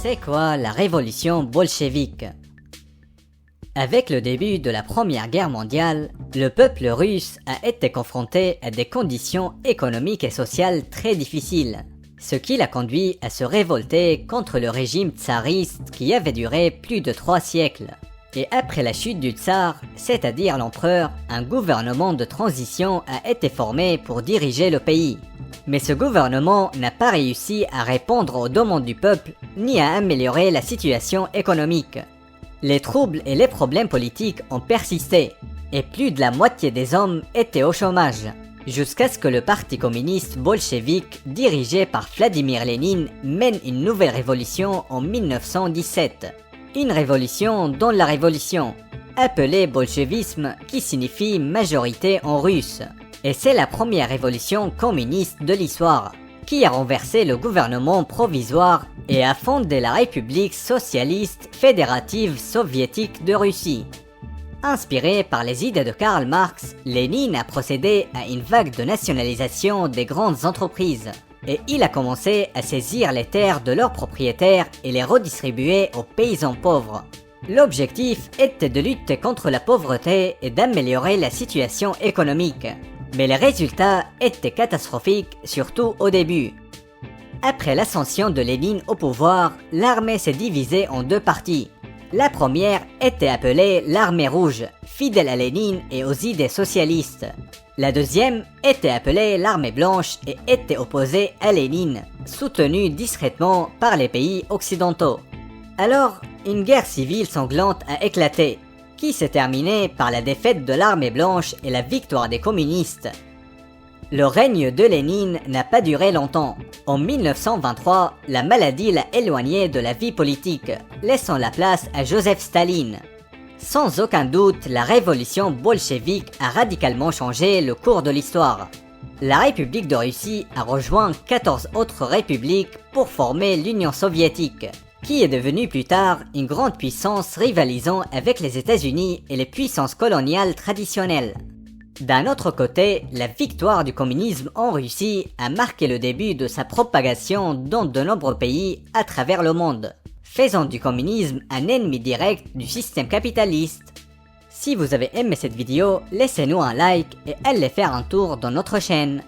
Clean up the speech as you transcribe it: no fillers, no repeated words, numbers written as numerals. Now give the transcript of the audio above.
C'est quoi la révolution bolchevique? Avec le début de la Première Guerre mondiale, le peuple russe a été confronté à des conditions économiques et sociales très difficiles, ce qui l'a conduit à se révolter contre le régime tsariste qui avait duré plus de 3 siècles. Et après la chute du tsar, c'est-à-dire l'empereur, un gouvernement de transition a été formé pour diriger le pays. Mais ce gouvernement n'a pas réussi à répondre aux demandes du peuple, ni à améliorer la situation économique. Les troubles et les problèmes politiques ont persisté, et plus de la moitié des hommes étaient au chômage, jusqu'à ce que le parti communiste bolchevique, dirigé par Vladimir Lénine, mène une nouvelle révolution en 1917. Une révolution dans la révolution, appelée bolchevisme, qui signifie majorité en russe. Et c'est la première révolution communiste de l'histoire, qui a renversé le gouvernement provisoire et a fondé la République socialiste fédérative soviétique de Russie. Inspiré par les idées de Karl Marx, Lénine a procédé à une vague de nationalisation des grandes entreprises, et il a commencé à saisir les terres de leurs propriétaires et les redistribuer aux paysans pauvres. L'objectif était de lutter contre la pauvreté et d'améliorer la situation économique. Mais les résultats étaient catastrophiques, surtout au début. Après l'ascension de Lénine au pouvoir, l'armée s'est divisée en 2 parties. La première était appelée l'armée rouge, fidèle à Lénine et aux idées socialistes. La deuxième était appelée l'armée blanche et était opposée à Lénine, soutenue discrètement par les pays occidentaux. Alors, une guerre civile sanglante a éclaté, qui s'est terminée par la défaite de l'armée blanche et la victoire des communistes. Le règne de Lénine n'a pas duré longtemps. En 1923, la maladie l'a éloigné de la vie politique, laissant la place à Joseph Staline. Sans aucun doute, la révolution bolchevique a radicalement changé le cours de l'histoire. La République de Russie a rejoint 14 autres républiques pour former l'Union soviétique, qui est devenue plus tard une grande puissance rivalisant avec les États-Unis et les puissances coloniales traditionnelles. D'un autre côté, la victoire du communisme en Russie a marqué le début de sa propagation dans de nombreux pays à travers le monde, faisant du communisme un ennemi direct du système capitaliste. Si vous avez aimé cette vidéo, laissez-nous un like et allez faire un tour dans notre chaîne.